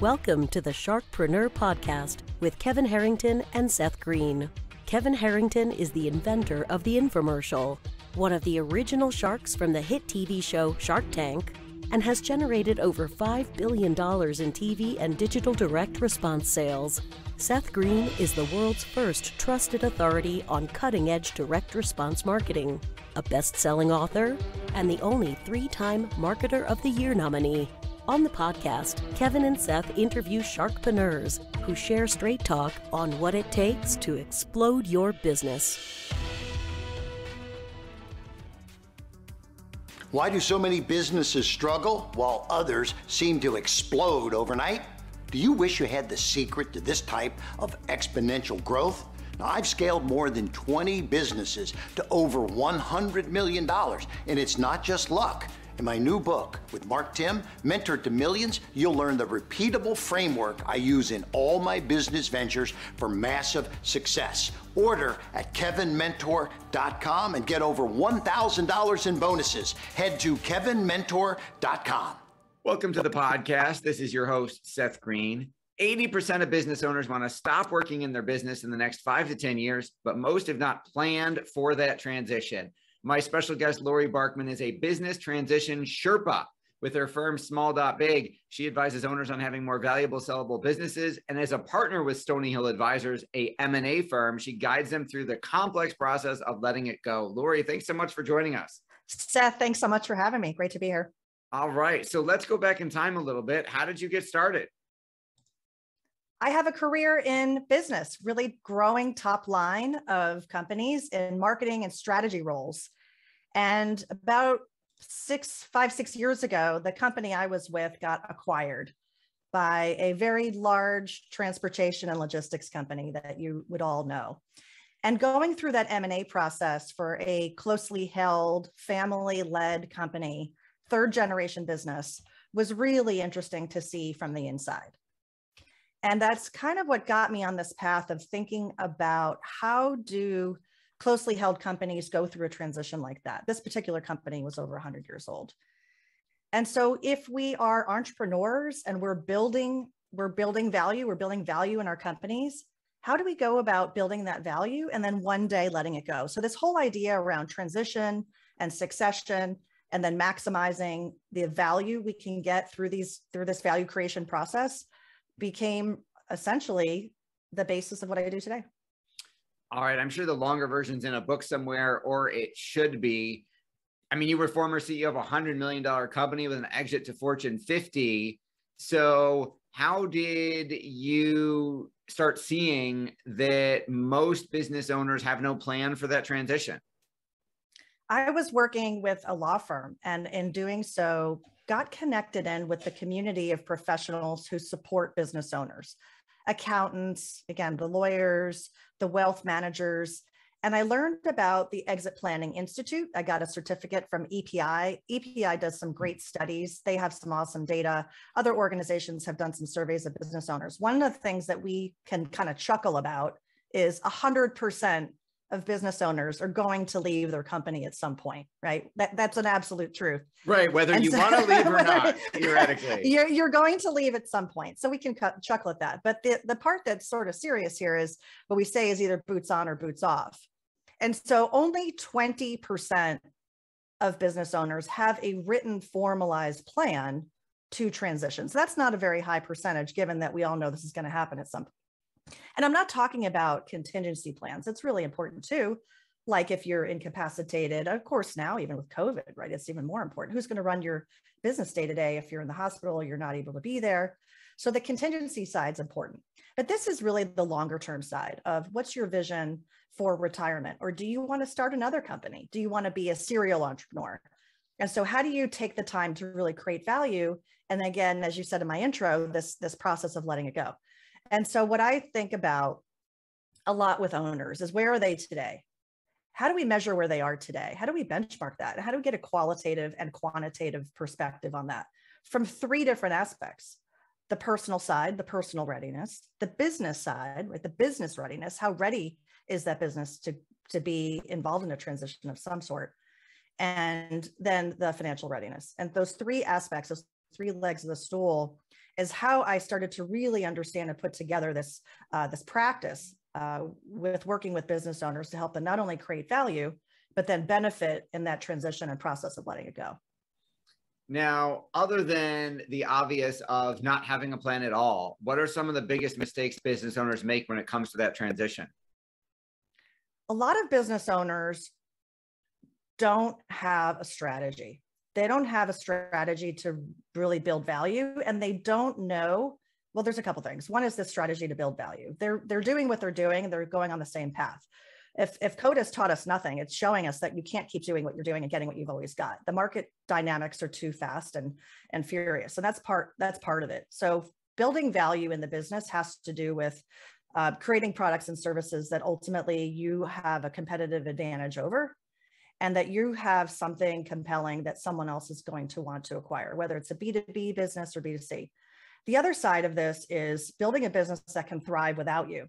Welcome to the Sharkpreneur podcast with Kevin Harrington and Seth Greene. Kevin Harrington is the inventor of the infomercial, one of the original sharks from the hit TV show Shark Tank, and has generated over $5 billion in TV and digital direct response sales. Seth Greene is the world's first trusted authority on cutting-edge direct response marketing, a best-selling author, and the only 3-time Marketer of the Year nominee. On the podcast, Kevin and Seth interview sharkpreneurs who share straight talk on what it takes to explode your business. Why do so many businesses struggle while others seem to explode overnight? Do you wish you had the secret to this type of exponential growth? Now, I've scaled more than 20 businesses to over $100 million, and it's not just luck. In my new book with Mark Tim, Mentor to Millions, you'll learn the repeatable framework I use in all my business ventures for massive success. Order at kevinmentor.com and get over $1,000 in bonuses. Head to kevinmentor.com. Welcome to the podcast. This is your host, Seth Greene. 80% of business owners want to stop working in their business in the next 5 to 10 years, but most have not planned for that transition. My special guest, Laurie Barkman, is a business transition Sherpa. With her firm, SmallDotBig, she advises owners on having more valuable, sellable businesses. And as a partner with Stony Hill Advisors, a M&A firm, she guides them through the complex process of letting it go. Laurie, thanks so much for joining us. Seth, thanks so much for having me. Great to be here. All right. So let's go back in time a little bit. How did you get started? I have a career in business, really growing top line of companies in marketing and strategy roles. And about 6 years ago, the company I was with got acquired by a very large transportation and logistics company that you would all know. And going through that M&A process for a closely held, family-led company, third generation business, was really interesting to see from the inside. And that's kind of what got me on this path of thinking about how do closely held companies go through a transition like that. This particular company was over 100 years old. And so if we are entrepreneurs and we're building value in our companies, how do we go about building that value and then one day letting it go? So this whole idea around transition and succession and then maximizing the value we can get through this value creation process became essentially the basis of what I do today. All right. I'm sure the longer version's in a book somewhere, or it should be. I mean, you were former CEO of a $100 million company with an exit to Fortune 50. So how did you start seeing that most business owners have no plan for that transition? I was working with a law firm, and in doing so, got connected in with the community of professionals who support business owners, accountants, again, the lawyers, the wealth managers. And I learned about the Exit Planning Institute. I got a certificate from EPI. EPI does some great studies. They have some awesome data. Other organizations have done some surveys of business owners. One of the things that we can kind of chuckle about is 100% of business owners are going to leave their company at some point, right? That's an absolute truth. Right, whether you want to leave or not, theoretically. You're going to leave at some point. So we can chuckle at that. But the part that's sort of serious here is what we say is either boots on or boots off. And so only 20% of business owners have a written formalized plan to transition. So that's not a very high percentage, given that we all know this is going to happen at some point. And I'm not talking about contingency plans. It's really important too. Like if you're incapacitated, of course, now, even with COVID, right? It's even more important. Who's going to run your business day to day if you're in the hospital, you're not able to be there? So the contingency side is important. But this is really the longer term side of what's your vision for retirement? Or do you want to start another company? Do you want to be a serial entrepreneur? And so how do you take the time to really create value? And again, as you said in my intro, this process of letting it go. And so what I think about a lot with owners is, where are they today? How do we measure where they are today? How do we benchmark that? How do we get a qualitative and quantitative perspective on that from 3 different aspects? The personal side, the personal readiness, the business side, right? The business readiness. How ready is that business to be involved in a transition of some sort? And then the financial readiness. And those 3 aspects, those 3 legs of the stool is how I started to really understand and put together this practice with working with business owners to help them not only create value, but then benefit in that transition and process of letting it go. Now, other than the obvious of not having a plan at all, what are some of the biggest mistakes business owners make when it comes to that transition? A lot of business owners don't have a strategy. They don't have a strategy to really build value, and they don't know. Well, there's a couple things. One is the strategy to build value. They're doing what they're doing. They're going on the same path. If code has taught us nothing, it's showing us that you can't keep doing what you're doing and getting what you've always got. The market dynamics are too fast and furious. And that's part of it. So building value in the business has to do with creating products and services that ultimately you have a competitive advantage over, and that you have something compelling that someone else is going to want to acquire, whether it's a B2B business or B2C. The other side of this is building a business that can thrive without you.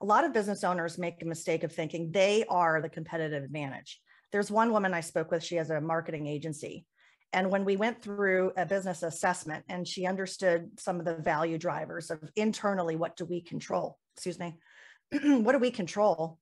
A lot of business owners make a mistake of thinking they are the competitive advantage. There's one woman I spoke with, she has a marketing agency. And when we went through a business assessment and she understood some of the value drivers of internally, what do we control? Excuse me. What do we control?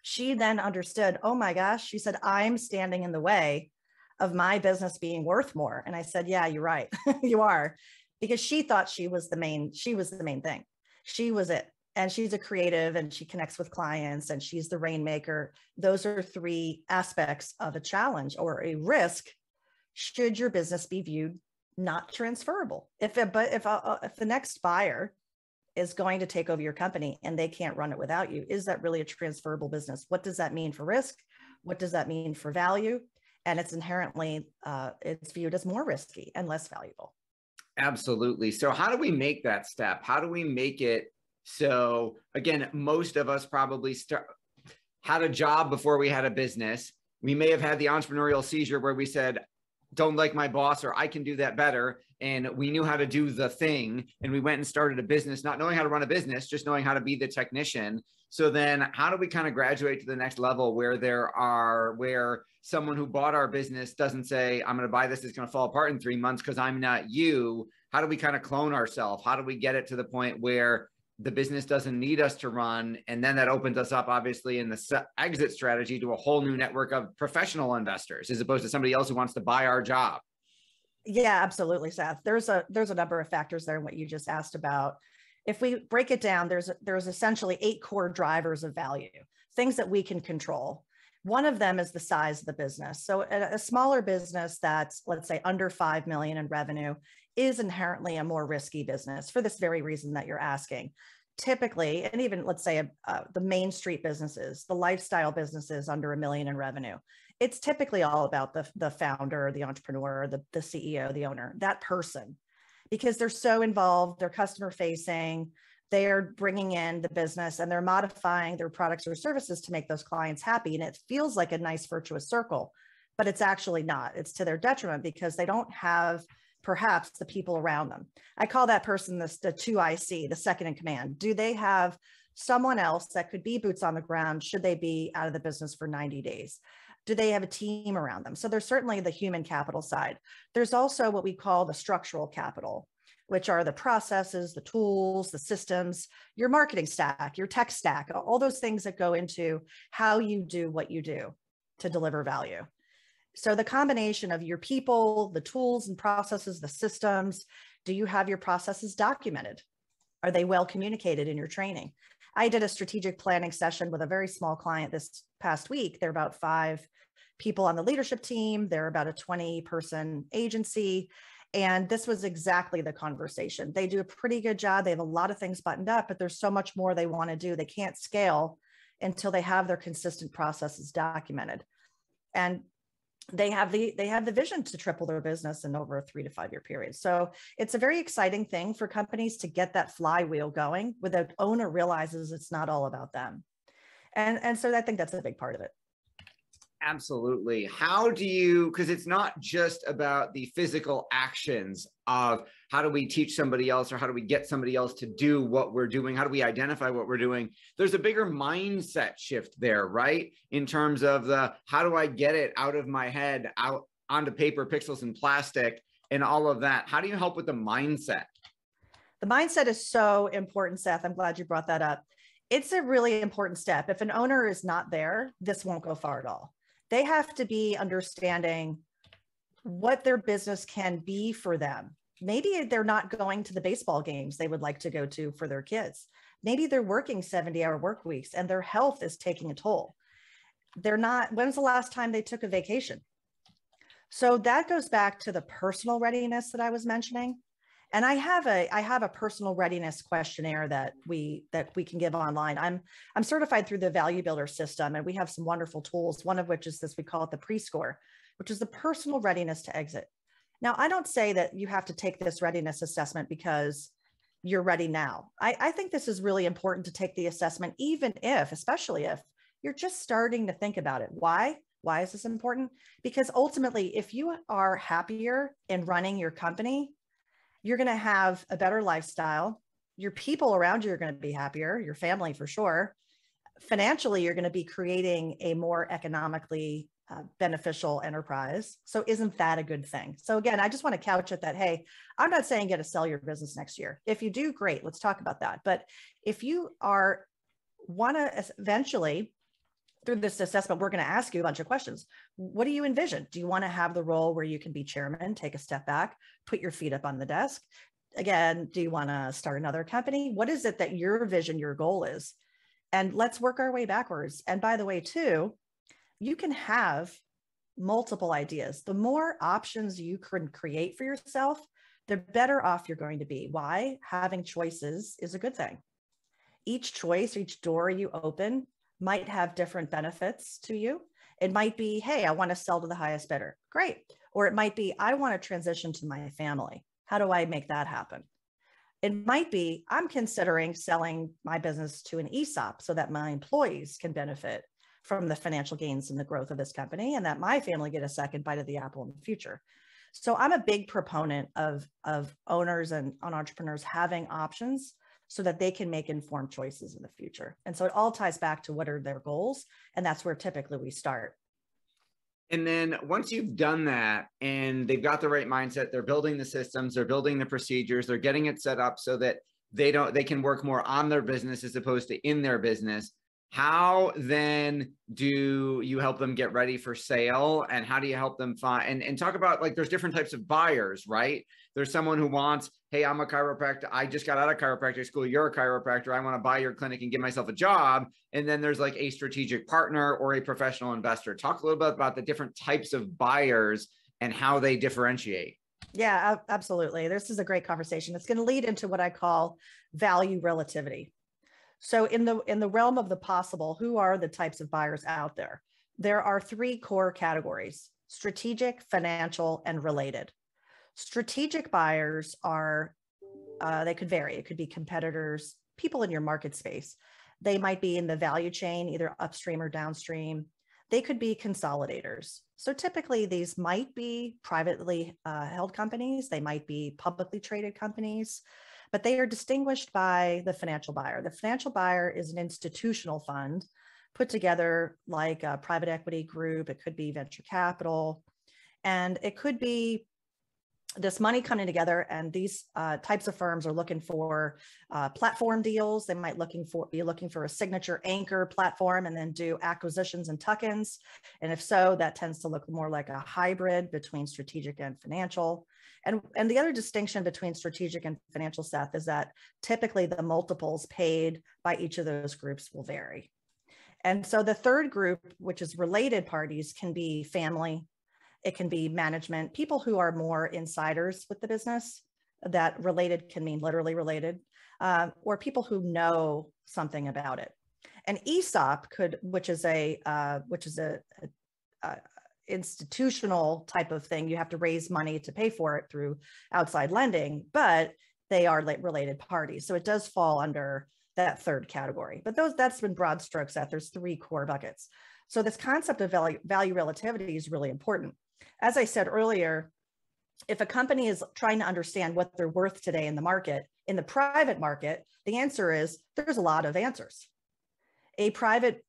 She then understood, oh my gosh, she said, I'm standing in the way of my business being worth more. And I said, yeah, you're right. You are. Because she thought she was the main thing. She was it. And she's a creative and she connects with clients and she's the rainmaker. Those are three aspects of a challenge or a risk should your business be viewed not transferable. If the next buyer is going to take over your company and they can't run it without you, is that really a transferable business? What does that mean for risk? What does that mean for value? And it's inherently, it's viewed as more risky and less valuable. Absolutely. So how do we make that step? How do we make it so, again, most of us probably had a job before we had a business. We may have had the entrepreneurial seizure where we said, don't like my boss, or I can do that better. And we knew how to do the thing. And we went and started a business, not knowing how to run a business, just knowing how to be the technician. So then how do we kind of graduate to the next level where someone who bought our business doesn't say, I'm going to buy this, it's going to fall apart in 3 months because I'm not you? How do we kind of clone ourselves? How do we get it to the point where the business doesn't need us to run? And then that opens us up, obviously, in the exit strategy to a whole new network of professional investors, as opposed to somebody else who wants to buy our job. Yeah, absolutely, Seth. There's a number of factors there in what you just asked about. If we break it down, there's essentially 8 core drivers of value, things that we can control. One of them is the size of the business. So a smaller business that's, let's say, under 5 million in revenue is inherently a more risky business for this very reason that you're asking. Typically, and even let's say the main street businesses, the lifestyle businesses under $1 million in revenue, it's typically all about the founder, the entrepreneur, the CEO, the owner, that person, because they're so involved, they're customer facing, they are bringing in the business and they're modifying their products or services to make those clients happy. And it feels like a nice virtuous circle, but it's actually not. It's to their detriment because they don't have perhaps the people around them. I call that person the 2IC, the second in command. Do they have someone else that could be boots on the ground should they be out of the business for 90 days? Do they have a team around them? So there's certainly the human capital side. There's also what we call the structural capital, which are the processes, the tools, the systems, your marketing stack, your tech stack, all those things that go into how you do what you do to deliver value. So the combination of your people, the tools and processes, the systems, do you have your processes documented? Are they well communicated in your training? I did a strategic planning session with a very small client this past week. They're about 5 people on the leadership team. They're about a 20-person agency. And this was exactly the conversation. They do a pretty good job. They have a lot of things buttoned up, but there's so much more they want to do. They can't scale until they have their consistent processes documented. And they have the vision to triple their business in over a 3 to 5 year period. So it's a very exciting thing for companies to get that flywheel going where the owner realizes it's not all about them. And so I think that's a big part of it. Absolutely. How do you, because it's not just about the physical actions of how do we teach somebody else or how do we get somebody else to do what we're doing? How do we identify what we're doing? There's a bigger mindset shift there, right? In terms of how do I get it out of my head, out onto paper, pixels, and plastic, and all of that. How do you help with the mindset? The mindset is so important, Seth. I'm glad you brought that up. It's a really important step. If an owner is not there, this won't go far at all. They have to be understanding what their business can be for them. Maybe they're not going to the baseball games they would like to go to for their kids. Maybe they're working 70-hour work weeks and their health is taking a toll. They're not, when's the last time they took a vacation? So that goes back to the personal readiness that I was mentioning. And I have a personal readiness questionnaire that we can give online. I'm certified through the Value Builder system, and we have some wonderful tools, one of which is this, we call it the pre-score, which is the personal readiness to exit. Now, I don't say that you have to take this readiness assessment because you're ready now. I think this is really important to take the assessment, even if, especially if you're just starting to think about it. Why? Why is this important? Because ultimately, if you are happier in running your company, you're going to have a better lifestyle. Your people around you are going to be happier, your family for sure. Financially, you're going to be creating a more economically beneficial enterprise. So isn't that a good thing? So again, I just want to couch it that, hey, I'm not saying get to sell your business next year. If you do, great, let's talk about that. But if you want to eventually, through this assessment, we're going to ask you a bunch of questions. What do you envision? Do you want to have the role where you can be chairman, take a step back, put your feet up on the desk? Again, do you want to start another company? What is it that your vision, your goal is? And let's work our way backwards. And by the way, too, you can have multiple ideas. The more options you can create for yourself, the better off you're going to be. Why? Having choices is a good thing. Each choice, each door you open might have different benefits to you. It might be, hey, I want to sell to the highest bidder. Great. Or it might be, I want to transition to my family. How do I make that happen? It might be, I'm considering selling my business to an ESOP so that my employees can benefit from the financial gains and the growth of this company, and that my family get a second bite of the apple in the future. So I'm a big proponent of owners and entrepreneurs having options so that they can make informed choices in the future. And so it all ties back to what are their goals. And that's where typically we start. And then once you've done that and they've got the right mindset, they're building the systems, they're building the procedures, they're getting it set up so that they can work more on their business as opposed to in their business. How then do you help them get ready for sale, and how do you help them find and talk about, like, there's different types of buyers, right? There's someone who wants, hey, I'm a chiropractor. I just got out of chiropractic school. You're a chiropractor. I want to buy your clinic and give myself a job. And then there's like a strategic partner or a professional investor. Talk a little bit about the different types of buyers and how they differentiate. Yeah, absolutely. This is a great conversation. It's going to lead into what I call value relativity. So in the realm of the possible, who are the types of buyers out there? There are three core categories: strategic, financial, and related. Strategic buyers are, they could vary. It could be competitors, people in your market space. They might be in the value chain, either upstream or downstream. They could be consolidators. So typically these might be privately held companies. They might be publicly traded companies, but they are distinguished by the financial buyer. The financial buyer is an institutional fund put together like a private equity group. It could be venture capital, and it could be this money coming together. And these types of firms are looking for platform deals. They might be looking for a signature anchor platform and then do acquisitions and tuck-ins. And if so, that tends to look more like a hybrid between strategic and financial. And the other distinction between strategic and financial, Seth, is that typically the multiples paid by each of those groups will vary. And so the third group, which is related parties, can be family. It can be management, people who are more insiders with the business. That related can mean literally related, or people who know something about it. An ESOP which is a institutional type of thing. You have to raise money to pay for it through outside lending, but they are related parties. So it does fall under that third category. But that's been broad strokes that there's three core buckets. So this concept of value relativity is really important. As I said earlier, if a company is trying to understand what they're worth today in the market, in the private market, the answer is there's a lot of answers. A private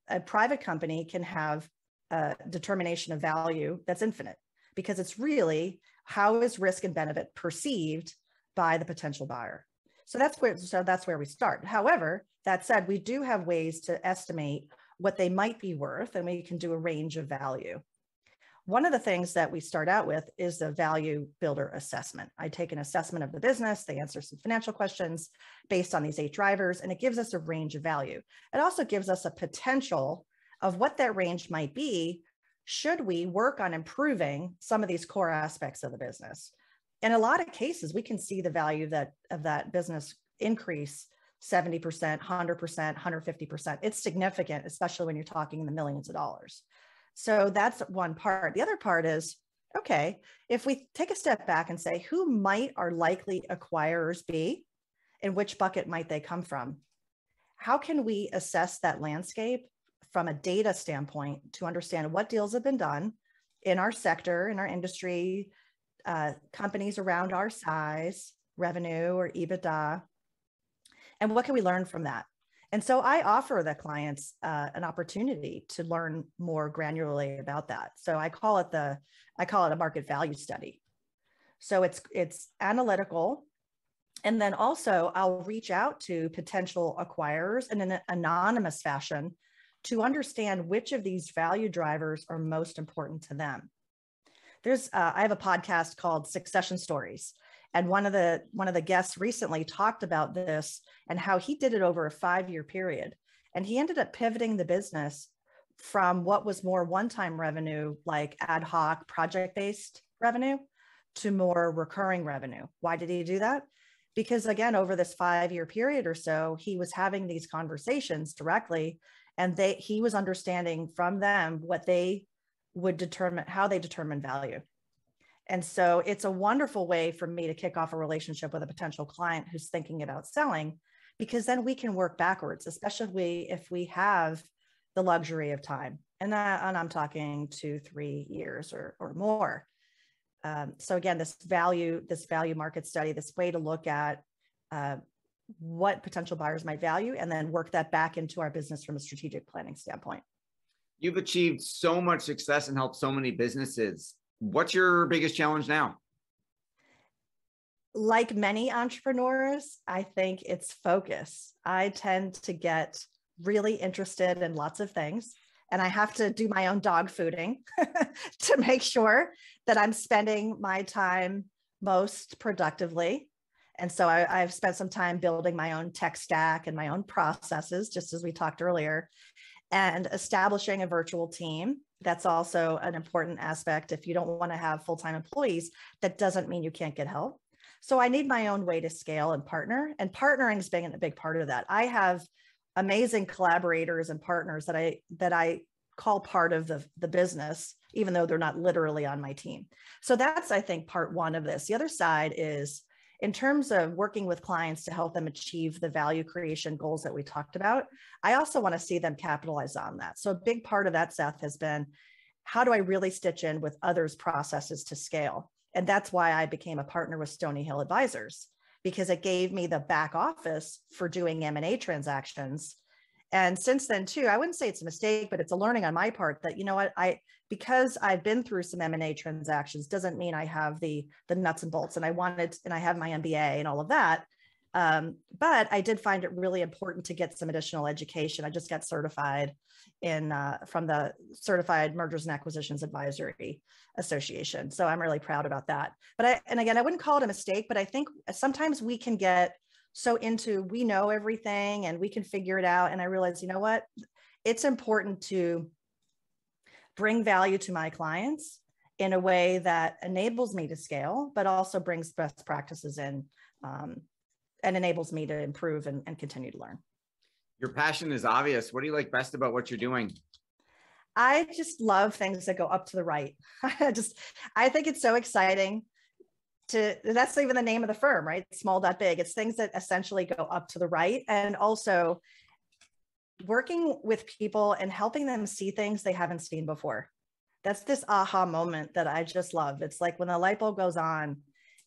company can have a determination of value that's infinite, because it's really how is risk and benefit perceived by the potential buyer. So that's where we start. However, that said, we do have ways to estimate what they might be worth, and we can do a range of value. One of the things that we start out with is the value builder assessment. I take an assessment of the business, they answer some financial questions based on these 8 drivers, and it gives us a range of value. It also gives us a potential of what that range might be should we work on improving some of these core aspects of the business. In a lot of cases, we can see the value of that business increase 70%, 100%, 150%. It's significant, especially when you're talking in the millions of dollars. So that's one part. The other part is, okay, if we take a step back and say, who might our likely acquirers be? In which bucket might they come from? How can we assess that landscape from a data standpoint to understand what deals have been done in our sector, in our industry, companies around our size, revenue or EBITDA, and what can we learn from that? And so I offer the clients an opportunity to learn more granularly about that. So I call it a market value study. So it's analytical. And then also I'll reach out to potential acquirers in an anonymous fashion to understand which of these value drivers are most important to them. I have a podcast called Succession Stories. And one of the guests recently talked about this and how he did it over a 5-year period. And he ended up pivoting the business from what was more one-time revenue, like ad hoc project-based revenue, to more recurring revenue. Why did he do that? Because again, over this 5-year period or so, he was having these conversations directly, and he was understanding from them what they would determine, how they determine value. And so it's a wonderful way for me to kick off a relationship with a potential client who's thinking about selling, because then we can work backwards, especially if we have the luxury of time. And I'm talking 2-3 years or more. So again, this value market study, this way to look at what potential buyers might value, and then work that back into our business from a strategic planning standpoint. You've achieved so much success and helped so many businesses. What's your biggest challenge now? Like many entrepreneurs, I think it's focus. I tend to get really interested in lots of things, and I have to do my own dog fooding to make sure that I'm spending my time most productively. And so I've spent some time building my own tech stack and my own processes, just as we talked earlier, and establishing a virtual team. That's also an important aspect. If you don't want to have full-time employees, that doesn't mean you can't get help. So I need my own way to scale and partner, and partnering is being a big part of that. I have amazing collaborators and partners that I call part of the business, even though they're not literally on my team. So that's, I think, part one of this. The other side is in terms of working with clients to help them achieve the value creation goals that we talked about. I also want to see them capitalize on that. So a big part of that, Seth, has been, how do I really stitch in with others' processes to scale? And that's why I became a partner with Stony Hill Advisors, because it gave me the back office for doing M&A transactions. And since then too, I wouldn't say it's a mistake, but it's a learning on my part that, you know what, because I've been through some M&A transactions doesn't mean I have the nuts and bolts, and I have my MBA and all of that. But I did find it really important to get some additional education. I just got certified from the Certified Mergers and Acquisitions Advisory Association. So I'm really proud about that. But again, I wouldn't call it a mistake, but I think sometimes we can get so into, we know everything and we can figure it out. And I realized, you know what, it's important to bring value to my clients in a way that enables me to scale, but also brings best practices in and enables me to improve and continue to learn. Your passion is obvious. What do you like best about what you're doing? I just love things that go up to the right. I think it's so exciting. That's even the name of the firm, right? SmallDotBig. It's things that essentially go up to the right, and also working with people and helping them see things they haven't seen before. That's this aha moment that I just love. It's like when the light bulb goes on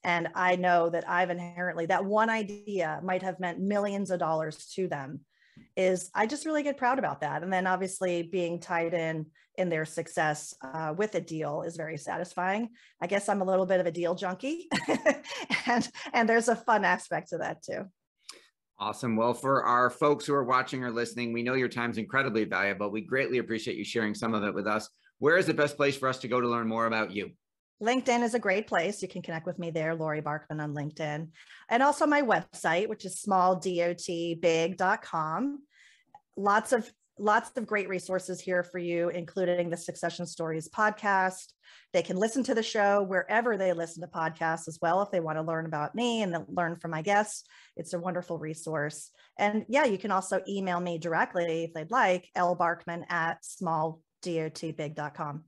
and I know that I've inherently, that one idea might have meant millions of dollars to them, I just really get proud about that. And then obviously being tied in their success with a deal is very satisfying. I guess I'm a little bit of a deal junkie and there's a fun aspect to that too. Awesome. Well, for our folks who are watching or listening, we know your time's incredibly valuable. We greatly appreciate you sharing some of it with us. Where is the best place for us to go to learn more about you? LinkedIn is a great place. You can connect with me there, Laurie Barkman on LinkedIn. And also my website, which is SmallDotBig.com. Lots of great resources here for you, including the Succession Stories podcast. They can listen to the show wherever they listen to podcasts as well. If they want to learn about me and learn from my guests, it's a wonderful resource. And yeah, you can also email me directly if they'd like, lbarkman@smalldotbig.com.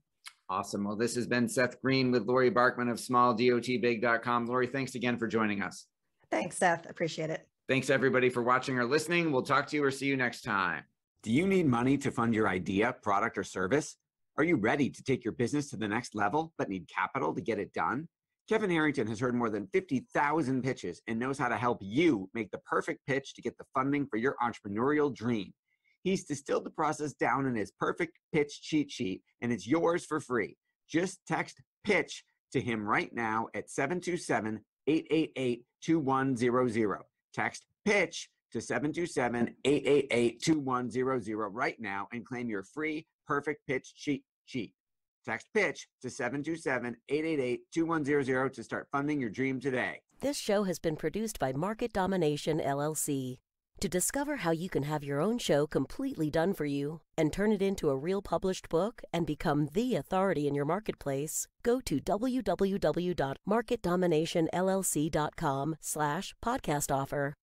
Awesome. Well, this has been Seth Greene with Laurie Barkman of SmallDotBig.com. Laurie, thanks again for joining us. Thanks, Seth. Appreciate it. Thanks, everybody, for watching or listening. We'll talk to you or see you next time. Do you need money to fund your idea, product, or service? Are you ready to take your business to the next level, but need capital to get it done? Kevin Harrington has heard more than 50,000 pitches and knows how to help you make the perfect pitch to get the funding for your entrepreneurial dream. He's distilled the process down in his perfect pitch cheat sheet, and it's yours for free. Just text PITCH to him right now at 727-888-2100. Text PITCH to 727-888-2100 right now and claim your free perfect pitch cheat sheet. Text PITCH to 727-888-2100 to start funding your dream today. This show has been produced by Market Domination, LLC. To discover how you can have your own show completely done for you and turn it into a real published book and become the authority in your marketplace, go to www.marketdominationllc.com/podcast offer.